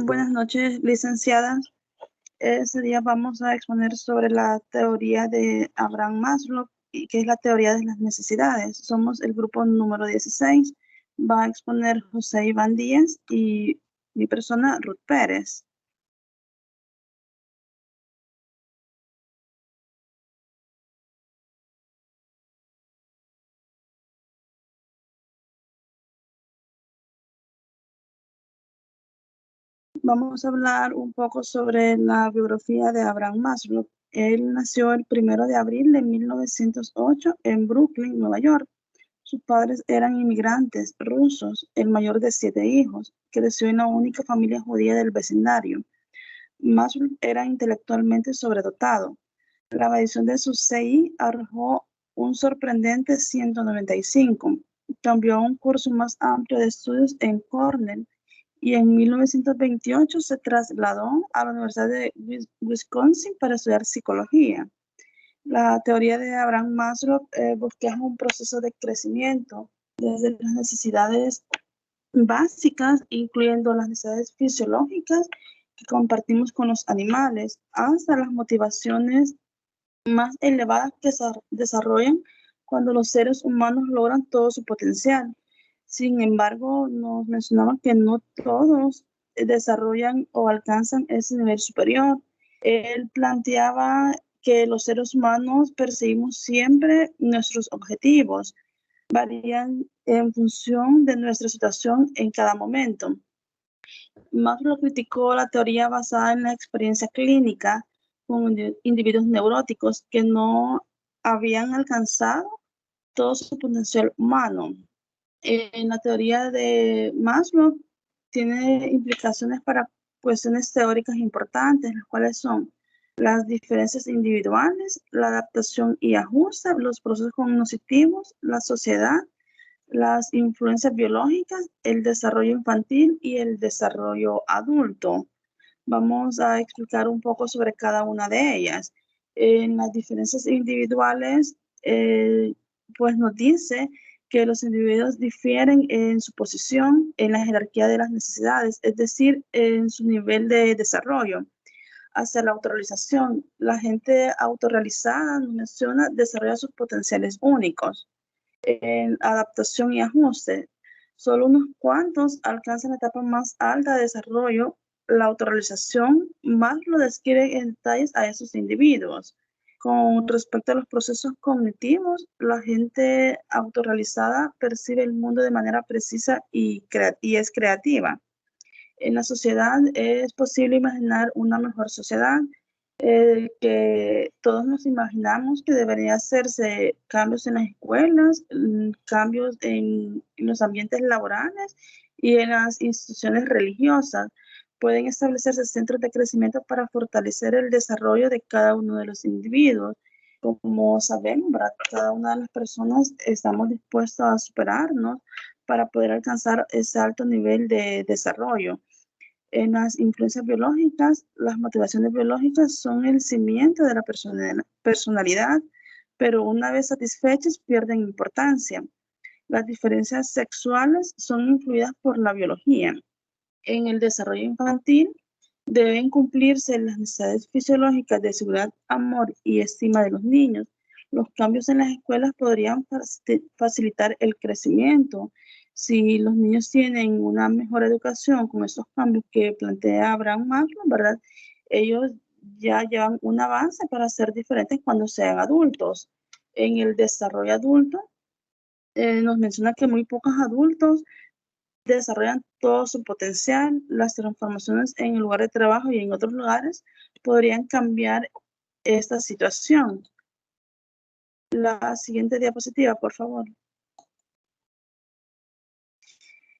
Buenas noches, licenciadas. Este día vamos a exponer sobre la teoría de Abraham Maslow, y que es la teoría de las necesidades. Somos el grupo número 16. Va a exponer José Iván Díaz y mi persona, Ruth Pérez. Vamos a hablar un poco sobre la biografía de Abraham Maslow. Él nació el 1 de abril de 1908 en Brooklyn, Nueva York. Sus padres eran inmigrantes rusos, el mayor de 7 hijos. Creció en la única familia judía del vecindario. Maslow era intelectualmente sobredotado. La medición de su CI arrojó un sorprendente 195. Cambió a un curso más amplio de estudios en Cornell y en 1928 se trasladó a la Universidad de Wisconsin para estudiar psicología. La teoría de Abraham Maslow bosqueja un proceso de crecimiento desde las necesidades básicas, incluyendo las necesidades fisiológicas que compartimos con los animales, hasta las motivaciones más elevadas que se desarrollan cuando los seres humanos logran todo su potencial. Sin embargo, nos mencionaban que no todos desarrollan o alcanzan ese nivel superior. Él planteaba que los seres humanos perseguimos siempre nuestros objetivos, varían en función de nuestra situación en cada momento. Maslow criticó la teoría basada en la experiencia clínica con individuos neuróticos que no habían alcanzado todo su potencial humano. En la teoría de Maslow tiene implicaciones para cuestiones teóricas importantes, las cuales son las diferencias individuales, la adaptación y ajuste, los procesos cognitivos, la sociedad, las influencias biológicas, el desarrollo infantil y el desarrollo adulto. Vamos a explicar un poco sobre cada una de ellas. En las diferencias individuales, pues nos dice que los individuos difieren en su posición en la jerarquía de las necesidades, es decir, en su nivel de desarrollo. Hacia la autorrealización, la gente autorrealizada, nos menciona, desarrolla sus potenciales únicos. En adaptación y ajuste, solo unos cuantos alcanzan la etapa más alta de desarrollo. La autorrealización más lo describe en detalles a esos individuos. Con respecto a los procesos cognitivos, la gente autorrealizada percibe el mundo de manera precisa y es creativa. En la sociedad es posible imaginar una mejor sociedad, que todos nos imaginamos que debería hacerse cambios en las escuelas, cambios en los ambientes laborales y en las instituciones religiosas. Pueden establecerse centros de crecimiento para fortalecer el desarrollo de cada uno de los individuos. Como sabemos, ¿verdad? Cada una de las personas estamos dispuestos a superarnos para poder alcanzar ese alto nivel de desarrollo. En las influencias biológicas, las motivaciones biológicas son el cimiento de la personalidad, pero una vez satisfechas pierden importancia. Las diferencias sexuales son influidas por la biología. En el desarrollo infantil deben cumplirse las necesidades fisiológicas de seguridad, amor y estima de los niños. Los cambios en las escuelas podrían facilitar el crecimiento. Si los niños tienen una mejor educación con esos cambios que plantea Abraham Maslow, ¿verdad? Ellos ya llevan un avance para ser diferentes cuando sean adultos. En el desarrollo adulto, nos menciona que muy pocos adultos desarrollan todo su potencial. Las transformaciones en el lugar de trabajo y en otros lugares podrían cambiar esta situación. La siguiente diapositiva, por favor.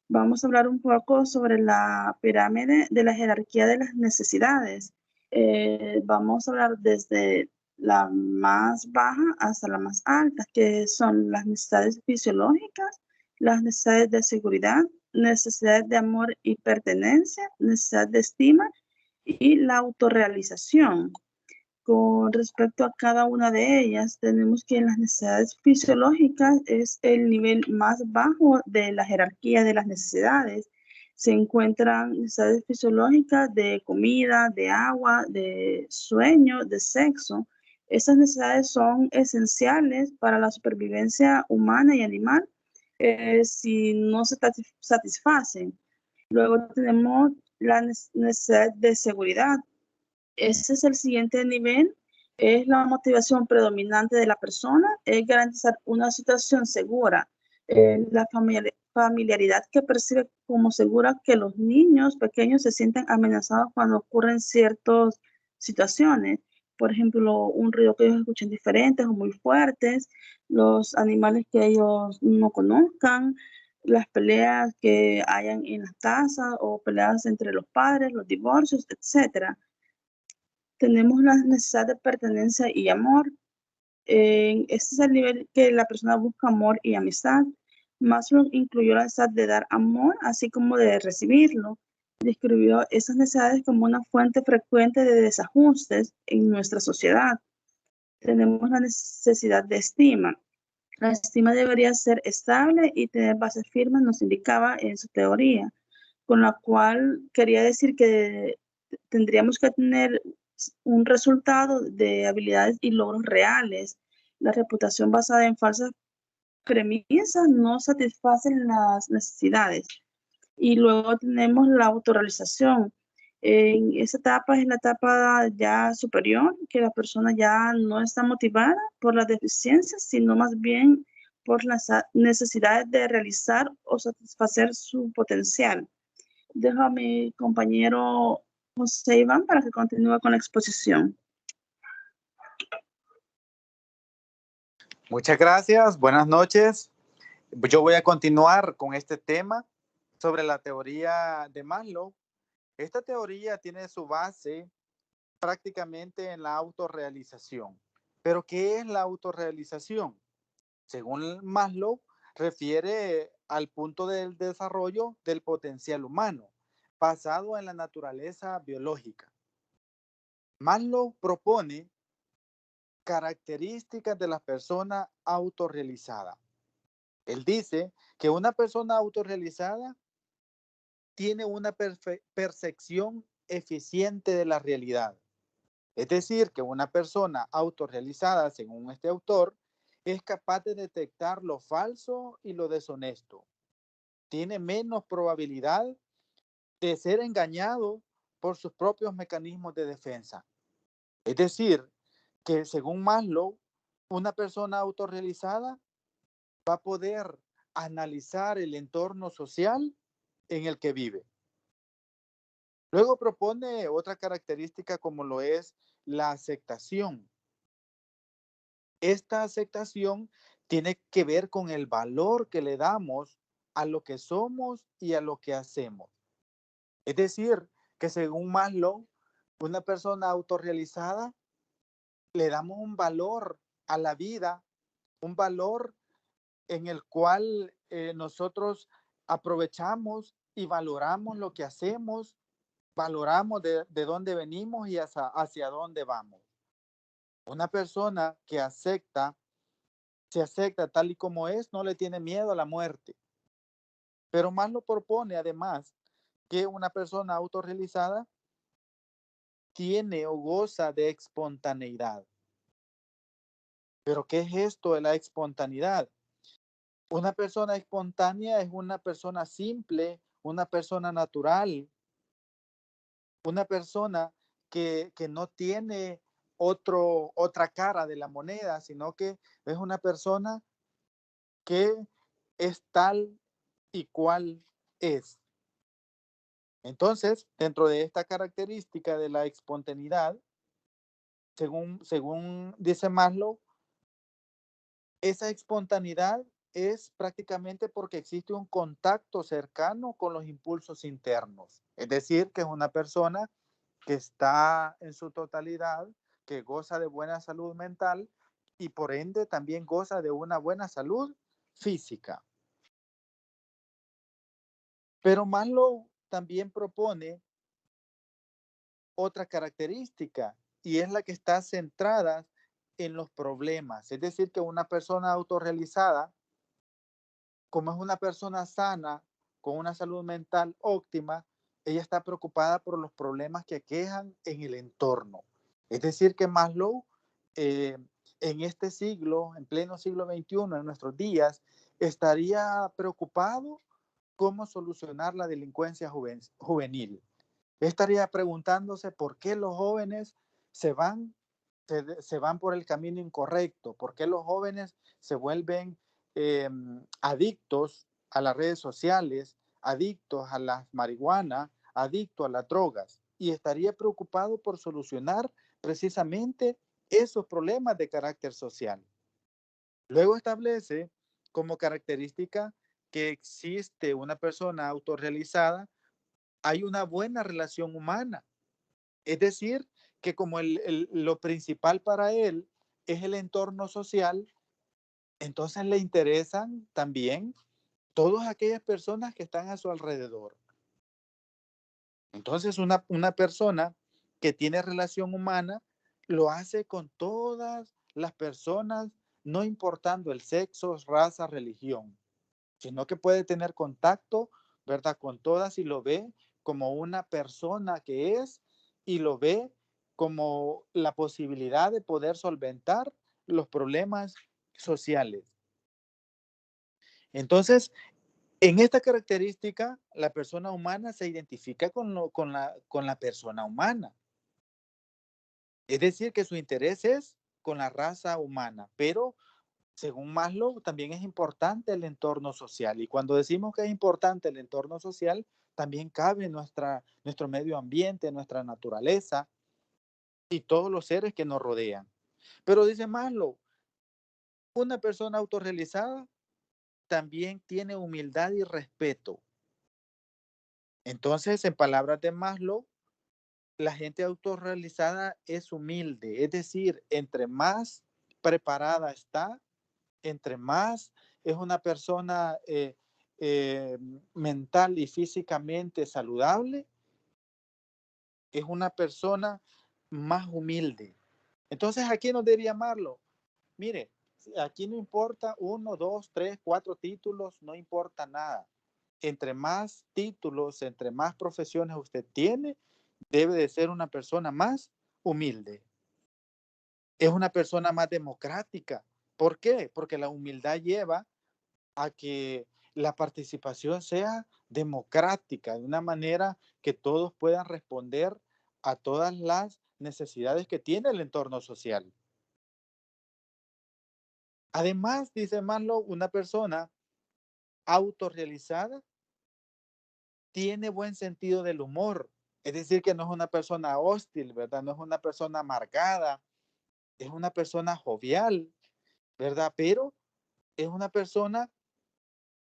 Vamos a hablar un poco sobre la pirámide de la jerarquía de las necesidades. Vamos a hablar desde la más baja hasta la más alta, que son las necesidades fisiológicas, las necesidades de seguridad, necesidades de amor y pertenencia, necesidad de estima y la autorrealización. Con respecto a cada una de ellas, tenemos que las necesidades fisiológicas es el nivel más bajo de la jerarquía de las necesidades. Se encuentran necesidades fisiológicas de comida, de agua, de sueño, de sexo. Esas necesidades son esenciales para la supervivencia humana y animal si no se satisfacen. Luego tenemos la necesidad de seguridad. Ese es el siguiente nivel, es la motivación predominante de la persona, es garantizar una situación segura, la familiaridad que percibe como segura que los niños pequeños se sienten amenazados cuando ocurren ciertas situaciones. Por ejemplo, un ruido que ellos escuchen diferentes o muy fuertes, los animales que ellos no conozcan, las peleas que hayan en las casas o peleas entre los padres, los divorcios, etcétera. Tenemos la necesidad de pertenencia y amor. Este es el nivel que la persona busca amor y amistad. Maslow incluyó la necesidad de dar amor, así como de recibirlo. Describió esas necesidades como una fuente frecuente de desajustes en nuestra sociedad. Tenemos la necesidad de estima. La estima debería ser estable y tener bases firmes, nos indicaba en su teoría, con la cual quería decir que tendríamos que tener un resultado de habilidades y logros reales. La reputación basada en falsas premisas no satisfacen las necesidades. Y luego tenemos la autorrealización. En esa etapa es la etapa ya superior, que la persona ya no está motivada por las deficiencias, sino más bien por las necesidades de realizar o satisfacer su potencial. Dejo a mi compañero José Iván para que continúe con la exposición. Muchas gracias, buenas noches. Yo voy a continuar con este tema sobre la teoría de Maslow. Esta teoría tiene su base prácticamente en la autorrealización. ¿Pero qué es la autorrealización? Según Maslow, refiere al punto del desarrollo del potencial humano, basado en la naturaleza biológica. Maslow propone características de la persona autorrealizada. Él dice que una persona autorrealizada tiene una percepción eficiente de la realidad. Es decir, que una persona autorrealizada, según este autor, es capaz de detectar lo falso y lo deshonesto. Tiene menos probabilidad de ser engañado por sus propios mecanismos de defensa. Es decir, que según Maslow, una persona autorrealizada va a poder analizar el entorno social en el que vive. Luego propone otra característica como lo es la aceptación. Esta aceptación tiene que ver con el valor que le damos a lo que somos y a lo que hacemos. Es decir, que según Maslow, una persona autorrealizada le damos un valor a la vida, un valor en el cual nosotros aprovechamos y valoramos lo que hacemos, valoramos de dónde venimos y hacia dónde vamos. Una persona que se acepta tal y como es, no le tiene miedo a la muerte. Pero Maslow propone además que una persona autorrealizada tiene o goza de espontaneidad. ¿Pero qué es esto de la espontaneidad? Una persona espontánea es una persona simple, una persona natural, una persona que no tiene otra cara de la moneda, sino que es una persona que es tal y cual es. Entonces, dentro de esta característica de la espontaneidad, según dice Maslow, esa espontaneidad es prácticamente porque existe un contacto cercano con los impulsos internos. Es decir, que es una persona que está en su totalidad, que goza de buena salud mental y por ende también goza de una buena salud física. Pero Maslow también propone otra característica y es la que está centrada en los problemas. Es decir, que una persona autorrealizada, como es una persona sana, con una salud mental óptima, ella está preocupada por los problemas que aquejan en el entorno. Es decir, que Maslow, eh, en este siglo, en pleno siglo XXI, en nuestros días, estaría preocupado cómo solucionar la delincuencia juvenil. Estaría preguntándose por qué los jóvenes se van, se van por el camino incorrecto, por qué los jóvenes se vuelven adictos a las redes sociales, adictos a la marihuana, adictos a las drogas. Y estaría preocupado por solucionar precisamente esos problemas de carácter social. Luego establece como característica que existe una persona autorrealizada, hay una buena relación humana. Es decir, que como lo principal para él es el entorno social, entonces le interesan también todas aquellas personas que están a su alrededor. Entonces una persona que tiene relación humana lo hace con todas las personas, no importando el sexo, raza, religión, sino que puede tener contacto, ¿verdad? Con todas y lo ve como una persona que es y lo ve como la posibilidad de poder solventar los problemas sociales. Entonces, en esta característica, la persona humana se identifica con la persona humana. Es decir, que su interés es con la raza humana, pero según Maslow, también es importante el entorno social. Y cuando decimos que es importante el entorno social, también cabe nuestro medio ambiente, nuestra naturaleza y todos los seres que nos rodean. Pero dice Maslow, una persona autorrealizada también tiene humildad y respeto. Entonces, en palabras de Maslow, la gente autorrealizada es humilde, es decir, entre más preparada está, entre más es una persona mental y físicamente saludable, es una persona más humilde. Entonces, ¿a quién nos debería amarlo? Mire, aquí no importa 1, 2, 3, 4 títulos, no importa nada. Entre más títulos, entre más profesiones usted tiene, debe de ser una persona más humilde. Es una persona más democrática. ¿Por qué? Porque la humildad lleva a que la participación sea democrática, de una manera que todos puedan responder a todas las necesidades que tiene el entorno social. Además, dice Maslow, una persona autorrealizada tiene buen sentido del humor, es decir, que no es una persona hostil, ¿verdad? No es una persona amargada, es una persona jovial, ¿verdad? Pero es una persona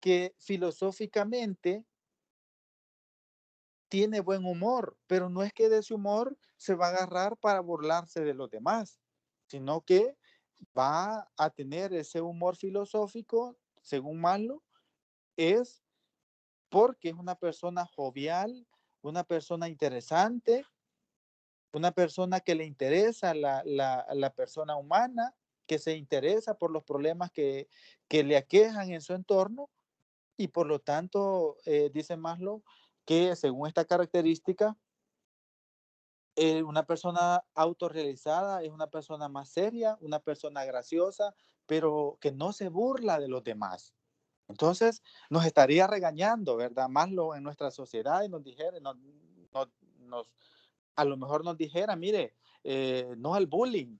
que filosóficamente tiene buen humor, pero no es que de ese humor se va a agarrar para burlarse de los demás, sino que va a tener ese humor filosófico, según Maslow, es porque es una persona jovial, una persona interesante, una persona que le interesa la persona humana, que se interesa por los problemas que le aquejan en su entorno y por lo tanto, dice Maslow, que según esta característica, una persona autorrealizada es una persona más seria, una persona graciosa, pero que no se burla de los demás. Entonces, nos estaría regañando, ¿verdad? Maslow en nuestra sociedad y nos dijera, nos, a lo mejor nos dijera, mire, no al bullying,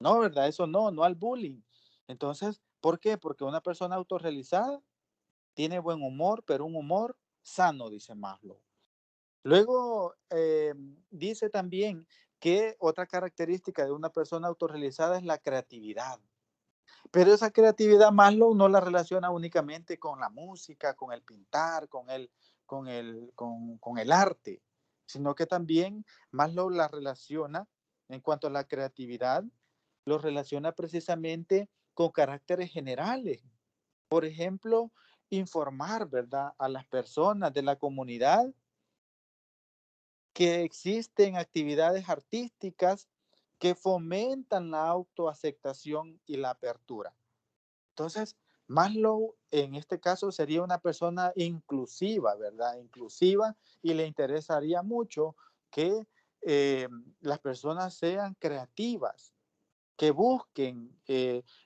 no, ¿verdad? Eso no, no al bullying. Entonces, ¿por qué? Porque una persona autorrealizada tiene buen humor, pero un humor sano, dice Maslow. Luego dice también que otra característica de una persona autorrealizada es la creatividad. Pero esa creatividad Maslow no la relaciona únicamente con la música, con el pintar, con el arte, sino que también Maslow la relaciona en cuanto a la creatividad, lo relaciona precisamente con caracteres generales. Por ejemplo, informar, ¿verdad?, a las personas de la comunidad que existen actividades artísticas que fomentan la autoaceptación y la apertura. Entonces, Maslow en este caso sería una persona inclusiva, ¿verdad? Inclusiva, y le interesaría mucho que las personas sean creativas, que busquen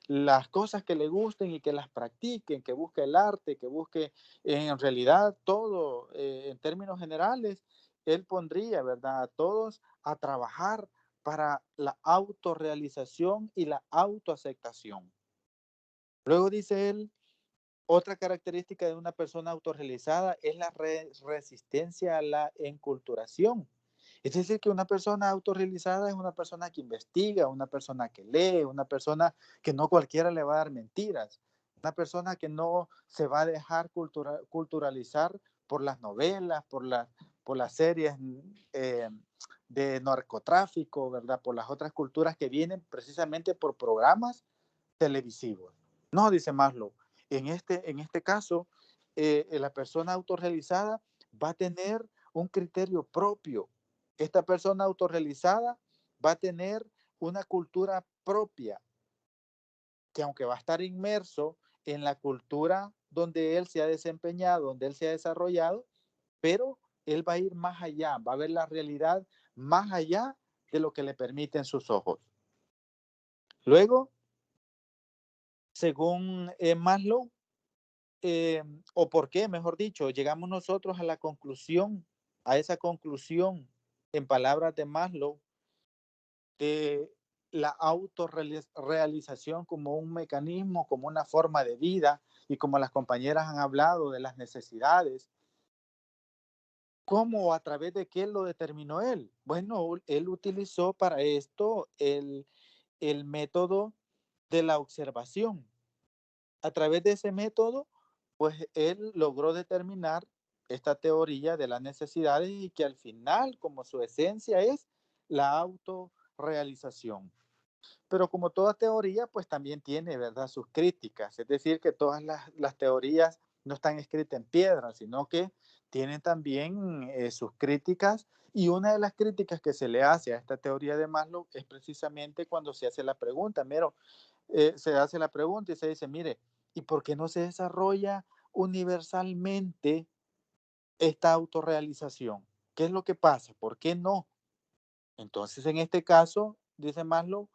las cosas que le gusten y que las practiquen, que busque el arte, que busque en realidad todo, en términos generales, él pondría, ¿verdad? A todos a trabajar para la autorrealización y la autoaceptación. Luego dice él, otra característica de una persona autorrealizada es la resistencia a la enculturación. Es decir, que una persona autorrealizada es una persona que investiga, una persona que lee, una persona que no cualquiera le va a dar mentiras, una persona que no se va a dejar culturalizar por las novelas, por las series eh, de narcotráfico, ¿verdad? Por las otras culturas que vienen precisamente por programas televisivos. No, dice Maslow, en este caso, la persona autorrealizada va a tener un criterio propio. Esta persona autorrealizada va a tener una cultura propia, que aunque va a estar inmerso en la cultura donde él se ha desempeñado, donde él se ha desarrollado, pero él va a ir más allá, va a ver la realidad más allá de lo que le permiten sus ojos. Luego, según Maslow, o por qué, mejor dicho, llegamos nosotros a la conclusión, a esa conclusión, en palabras de Maslow, de la autorrealización como un mecanismo, como una forma de vida, y como las compañeras han hablado de las necesidades. ¿Cómo o a través de qué lo determinó él? Bueno, él utilizó para esto el método de la observación. A través de ese método, pues él logró determinar esta teoría de las necesidades y que al final, como su esencia es la autorrealización. Pero como toda teoría, pues también tiene, ¿verdad?, sus críticas. Es decir, que todas las teorías no están escritas en piedra, sino que tienen también sus críticas. Y una de las críticas que se le hace a esta teoría de Maslow es precisamente cuando se hace la pregunta, mero, se hace la pregunta y se dice, mire, ¿y por qué no se desarrolla universalmente esta autorrealización? ¿Qué es lo que pasa? ¿Por qué no? Entonces, en este caso, dice Maslow,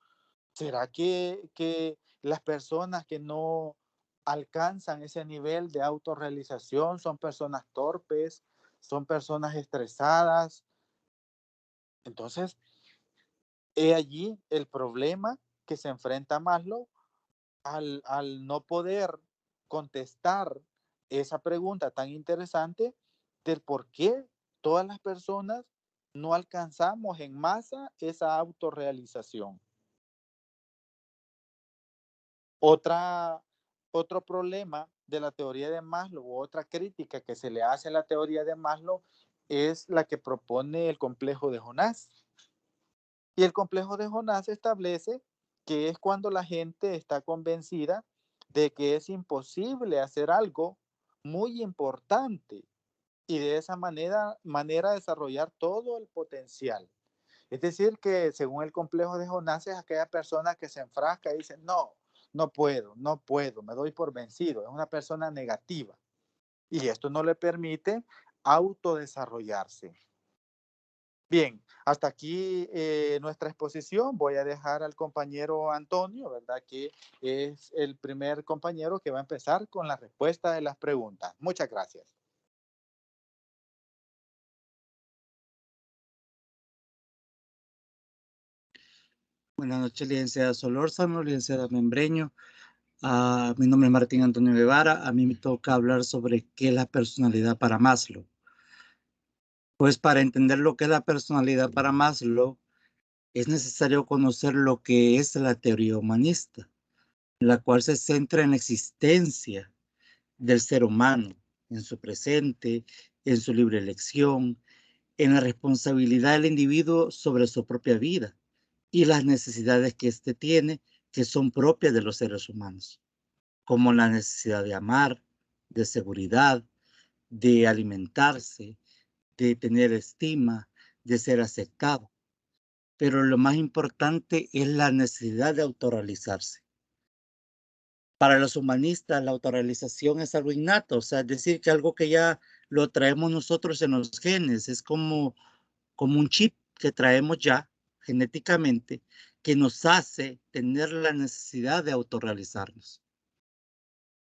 ¿será que las personas que no alcanzan ese nivel de autorrealización son personas torpes, son personas estresadas? Entonces, he allí el problema que se enfrenta Maslow al no poder contestar esa pregunta tan interesante del por qué todas las personas no alcanzamos en masa esa autorrealización. Otra, otro problema de la teoría de Maslow, otra crítica que se le hace a la teoría de Maslow, es la que propone el complejo de Jonás. Y el complejo de Jonás establece que es cuando la gente está convencida de que es imposible hacer algo muy importante y de esa manera desarrollar todo el potencial. Es decir, que según el complejo de Jonás es aquella persona que se enfrasca y dice, no, no puedo, no puedo, me doy por vencido. Es una persona negativa y esto no le permite autodesarrollarse. Bien, hasta aquí nuestra exposición. Voy a dejar al compañero Antonio, ¿verdad? Que es el primer compañero que va a empezar con la respuesta de las preguntas. Muchas gracias. Buenas noches, licenciada Solórzano, licenciada Membreño. Mi nombre es Martín Antonio Guevara. A mí me toca hablar sobre qué es la personalidad para Maslow. Pues para entender lo que es la personalidad para Maslow, es necesario conocer lo que es la teoría humanista, la cual se centra en la existencia del ser humano, en su presente, en su libre elección, en la responsabilidad del individuo sobre su propia vida y las necesidades que éste tiene, que son propias de los seres humanos, como la necesidad de amar, de seguridad, de alimentarse, de tener estima, de ser aceptado. Pero lo más importante es la necesidad de autorrealizarse. Para los humanistas, la autorrealización es algo innato, o sea, es decir, que algo que ya lo traemos nosotros en los genes, es como un chip que traemos ya genéticamente, que nos hace tener la necesidad de autorrealizarnos.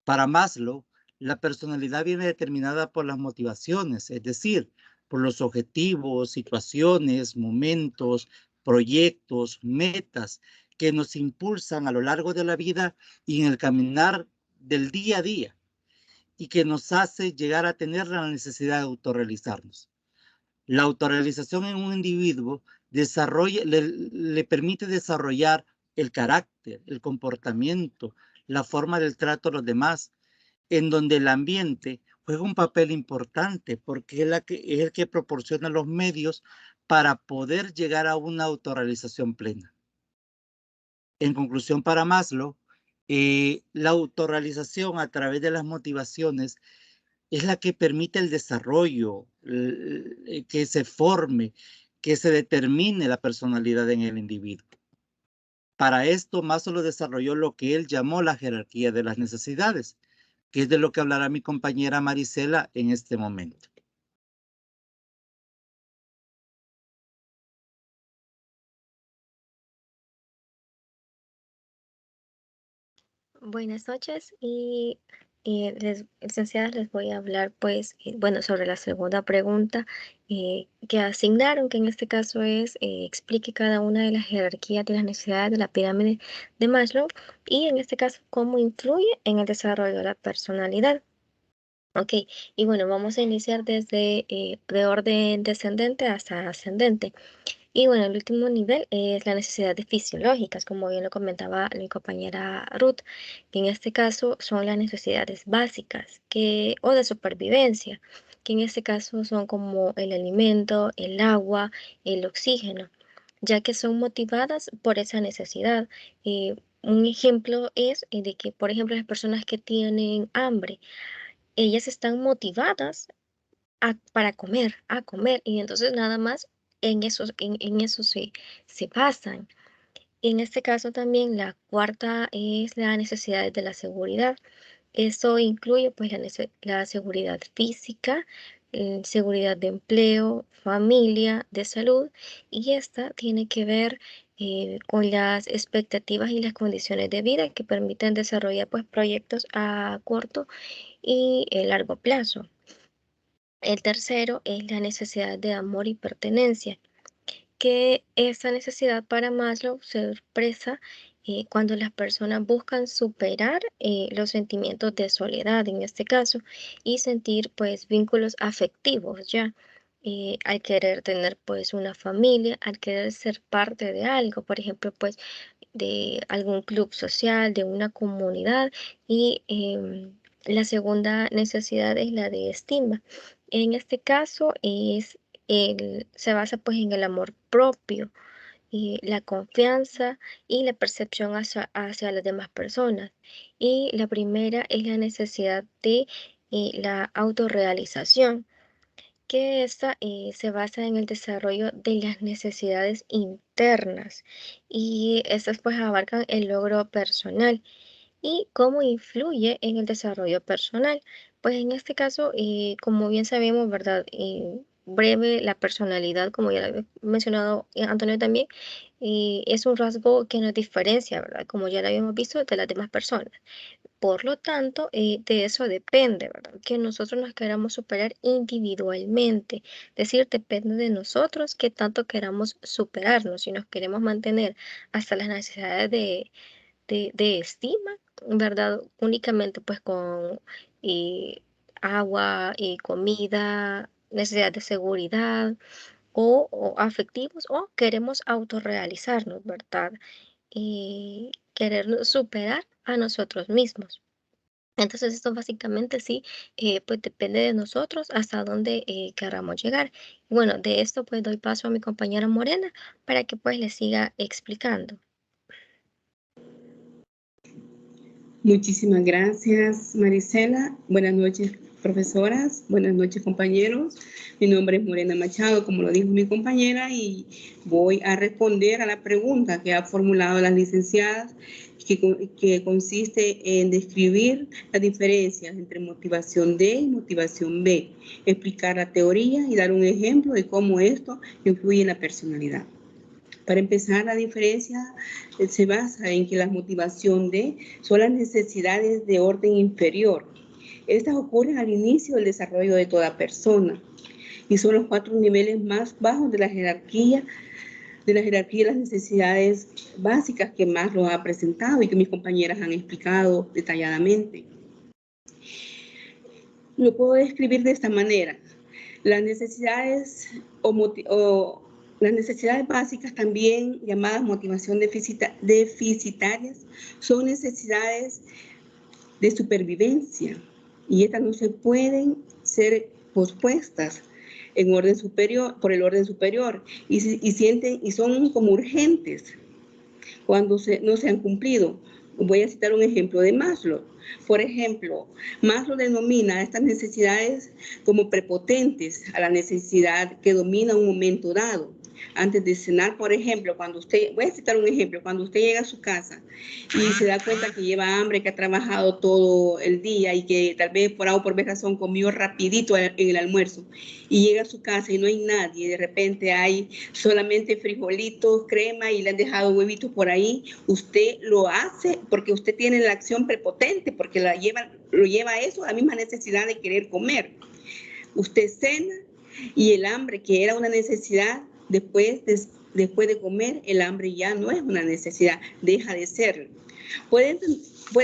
Para Maslow, la personalidad viene determinada por las motivaciones, es decir, por los objetivos, situaciones, momentos, proyectos, metas que nos impulsan a lo largo de la vida y en el caminar del día a día y que nos hace llegar a tener la necesidad de autorrealizarnos. La autorrealización en un individuo le permite desarrollar el carácter, el comportamiento, la forma del trato a los demás, en donde el ambiente juega un papel importante porque es el que proporciona los medios para poder llegar a una autorrealización plena. En conclusión, para Maslow, la autorrealización a través de las motivaciones es la que permite el desarrollo, que se forme, que se determine la personalidad en el individuo. Para esto, Maslow desarrolló lo que él llamó la jerarquía de las necesidades, que es de lo que hablará mi compañera Marisela en este momento. Buenas noches y licenciadas, les voy a hablar pues, bueno, sobre la segunda pregunta que asignaron, que en este caso es explique cada una de las jerarquías de las necesidades de la pirámide de Maslow y en este caso cómo influye en el desarrollo de la personalidad. Ok, y bueno, vamos a iniciar desde de orden descendente hasta ascendente. Y bueno, el último nivel es las necesidades fisiológicas, como bien lo comentaba mi compañera Ruth, que en este caso son las necesidades básicas o de supervivencia, que en este caso son como el alimento, el agua, el oxígeno, ya que son motivadas por esa necesidad. Un ejemplo es de que, por ejemplo, las personas que tienen hambre, ellas están motivadas para comer, a comer, y entonces nada más en eso se basan. En este caso también la cuarta es la necesidad de la seguridad. Eso incluye pues la seguridad física, seguridad de empleo, familia, de salud, y esta tiene que ver con las expectativas y las condiciones de vida que permiten desarrollar pues proyectos a corto y largo plazo. El tercero es la necesidad de amor y pertenencia, que esa necesidad para Maslow se expresa cuando las personas buscan superar los sentimientos de soledad en este caso y sentir pues vínculos afectivos ya. Al querer tener pues una familia, al querer ser parte de algo, por ejemplo pues de algún club social, de una comunidad y la segunda necesidad es la de estima. En este caso se basa pues en el amor propio y la confianza y la percepción hacia las demás personas. Y la primera es la necesidad de la autorrealización, que esta se basa en el desarrollo de las necesidades internas y estas pues abarcan el logro personal. ¿Y cómo influye en el desarrollo personal? Pues en este caso, como bien sabemos, ¿verdad? Breve, la personalidad, como ya lo ha mencionado Antonio también, es un rasgo que nos diferencia, ¿verdad? Como ya lo habíamos visto, de las demás personas. Por lo tanto, de eso depende, ¿verdad? Que nosotros nos queramos superar individualmente. Es decir, depende de nosotros qué tanto queramos superarnos. Si nos queremos mantener hasta las necesidades de estima, ¿verdad? Únicamente pues con agua y comida, necesidad de seguridad o afectivos, o queremos autorrealizarnos, ¿verdad? Y querernos superar a nosotros mismos. Entonces esto básicamente sí, pues depende de nosotros hasta dónde queramos llegar. Bueno, de esto pues doy paso a mi compañera Morena para que pues le siga explicando. Muchísimas gracias, Marisela. Buenas noches, profesoras. Buenas noches, compañeros. Mi nombre es Morena Machado, como lo dijo mi compañera, y voy a responder a la pregunta que ha formulado las licenciadas, que consiste en describir las diferencias entre motivación D y motivación B, explicar la teoría y dar un ejemplo de cómo esto influye en la personalidad. Para empezar, la diferencia se basa en que la motivación D son las necesidades de orden inferior. Estas ocurren al inicio del desarrollo de toda persona y son los 4 niveles más bajos de la jerarquía de las necesidades básicas que Maslow ha presentado y que mis compañeras han explicado detalladamente. Lo puedo describir de esta manera. Las necesidades las necesidades básicas, también llamadas motivación deficitarias, son necesidades de supervivencia y estas no se pueden ser pospuestas en orden superior, por el orden superior y son como urgentes cuando no se han cumplido. Voy a citar un ejemplo de Maslow. Por ejemplo, Maslow denomina estas necesidades como prepotentes a la necesidad que domina un momento dado. Antes de cenar, por ejemplo, voy a citar un ejemplo, cuando usted llega a su casa y se da cuenta que lleva hambre, que ha trabajado todo el día y que tal vez por A o por B razón comió rapidito en el almuerzo y llega a su casa y no hay nadie, de repente hay solamente frijolitos, crema y le han dejado huevitos por ahí, usted lo hace porque usted tiene la acción prepotente, porque lo lleva a eso, a la misma necesidad de querer comer. Usted cena y el hambre, que era una necesidad, después de comer, el hambre ya no es una necesidad, deja de serlo. Puede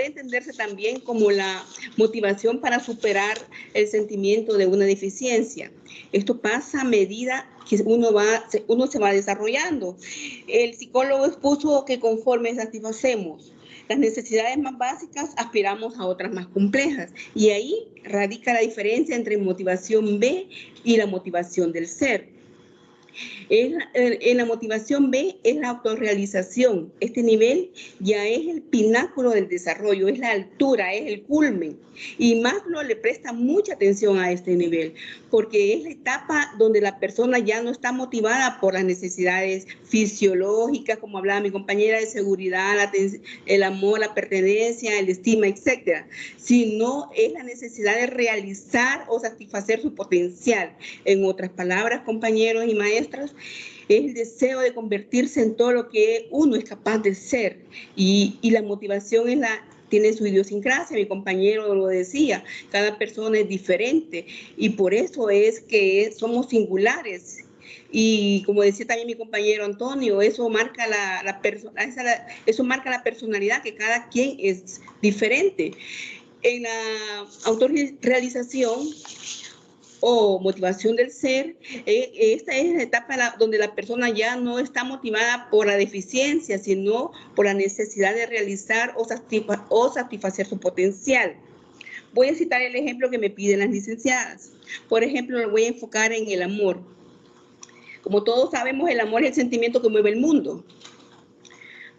entenderse también como la motivación para superar el sentimiento de una deficiencia. Esto pasa a medida que uno se va desarrollando. El psicólogo expuso que conforme satisfacemos las necesidades más básicas, aspiramos a otras más complejas. Y ahí radica la diferencia entre motivación B y la motivación del ser. En la motivación B es la autorrealización. Este nivel ya es el pináculo del desarrollo, es la altura, es el culmen. Y Maslow le presta mucha atención a este nivel, porque es la etapa donde la persona ya no está motivada por las necesidades fisiológicas, como hablaba mi compañera, de seguridad, el amor, la pertenencia, el estima, etcétera, sino es la necesidad de realizar o satisfacer su potencial. En otras palabras, compañeros y maestras, es el deseo de convertirse en todo lo que uno es capaz de ser. Y la motivación tiene su idiosincrasia, mi compañero lo decía, cada persona es diferente y por eso es que somos singulares. Y como decía también mi compañero Antonio, eso marca eso marca la personalidad, que cada quien es diferente. En la autorrealización o motivación del ser, esta es la etapa donde la persona ya no está motivada por la deficiencia, sino por la necesidad de realizar o satisfacer su potencial. Voy a citar el ejemplo que me piden las licenciadas. Por ejemplo, lo voy a enfocar en el amor. Como todos sabemos, el amor es el sentimiento que mueve el mundo.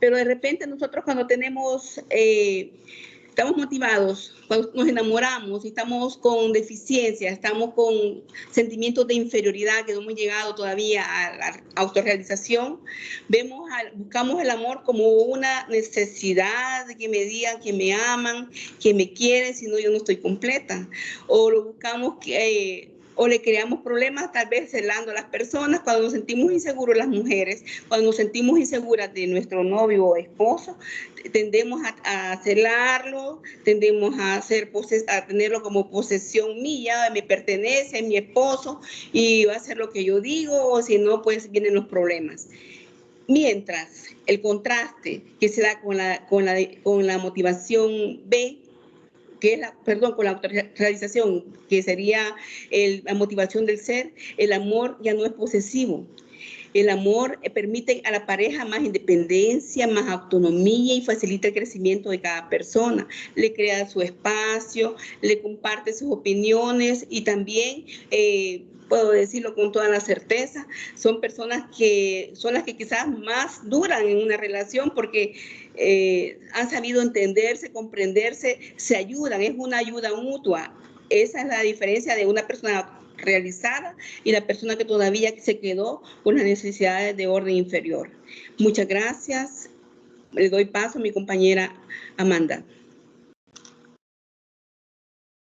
Pero de repente nosotros cuando estamos motivados, cuando nos enamoramos y estamos con deficiencia, estamos con sentimientos de inferioridad, que no hemos llegado todavía a la autorrealización, buscamos el amor como una necesidad de que me digan que me aman, que me quieren, si no yo no estoy completa. O lo buscamos o le creamos problemas, tal vez celando a las personas. Cuando nos sentimos inseguros las mujeres, cuando nos sentimos inseguras de nuestro novio o esposo, tendemos a celarlo, tendemos a tenerlo como posesión mía, me pertenece, es mi esposo y va a hacer lo que yo digo, o si no, pues vienen los problemas. Mientras el contraste que se da con la motivación B, que es con la autorrealización, que sería la motivación del ser, el amor ya no es posesivo. El amor permite a la pareja más independencia, más autonomía y facilita el crecimiento de cada persona. Le crea su espacio, le comparte sus opiniones y también, puedo decirlo con toda la certeza, son personas que son las que quizás más duran en una relación porque han sabido entenderse, comprenderse, se ayudan, es una ayuda mutua. Esa es la diferencia de una persona realizada y la persona que todavía se quedó con las necesidades de orden inferior. Muchas gracias. Le doy paso a mi compañera Amanda.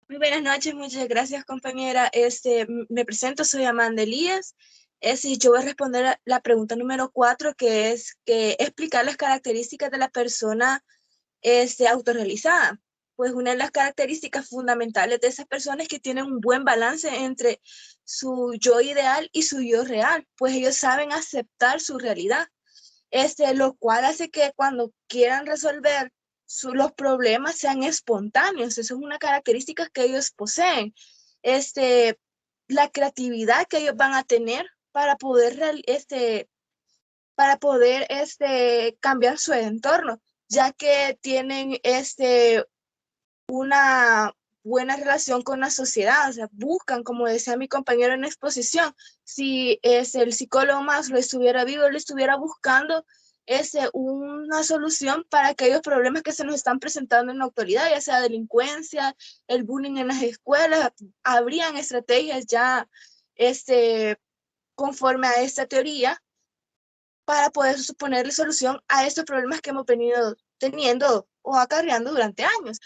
Muy buenas noches, muchas gracias, compañera. Me presento, soy Amanda Elías. Yo voy a responder a la pregunta número 4, que es que explicar las características de la persona autorrealizada. Pues una de las características fundamentales de esas personas es que tienen un buen balance entre su yo ideal y su yo real, pues ellos saben aceptar su realidad, lo cual hace que cuando quieran resolver los problemas sean espontáneos. Eso es una característica que ellos poseen. La creatividad que ellos van a tener para poder cambiar su entorno, ya que tienen una buena relación con la sociedad. O sea, buscan, como decía mi compañero en exposición, si el psicólogo Maslow estuviera vivo, él estuviera buscando una solución para aquellos problemas que se nos están presentando en la actualidad, ya sea delincuencia, el bullying en las escuelas. Habrían estrategias ya conforme a esta teoría para poder ponerle solución a estos problemas que hemos venido teniendo o acarreando durante años.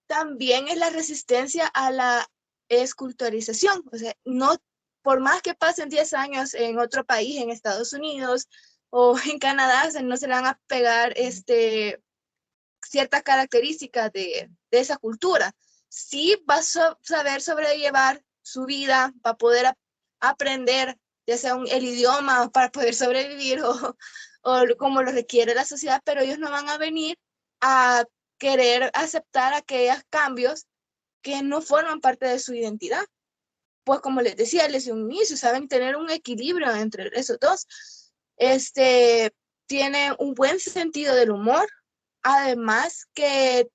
También es la resistencia a la esculturización. O sea, no, por más que pasen 10 años en otro país, en Estados Unidos o en Canadá, no se le van a pegar ciertas características de esa cultura. Sí va a saber sobrellevar su vida, va a poder aprender ya sea el idioma para poder sobrevivir o como lo requiere la sociedad, pero ellos no van a venir a querer aceptar aquellos cambios que no forman parte de su identidad. Pues como les decía, les inicio, saben tener un equilibrio entre esos dos. Tienen un buen sentido del humor, además que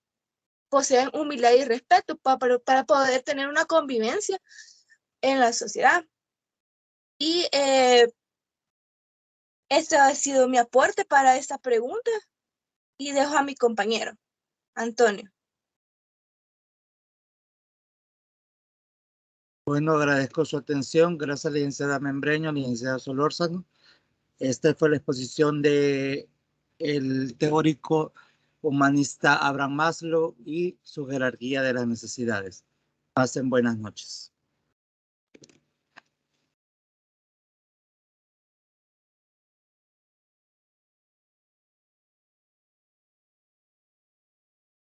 poseen humildad y respeto para poder tener una convivencia en la sociedad. Y este ha sido mi aporte para esta pregunta y dejo a mi compañero, Antonio. Bueno, agradezco su atención. Gracias, licenciada Membreño, licenciada Solórzano. Esta fue la exposición de el teórico humanista Abraham Maslow y su jerarquía de las necesidades. Pasen buenas noches.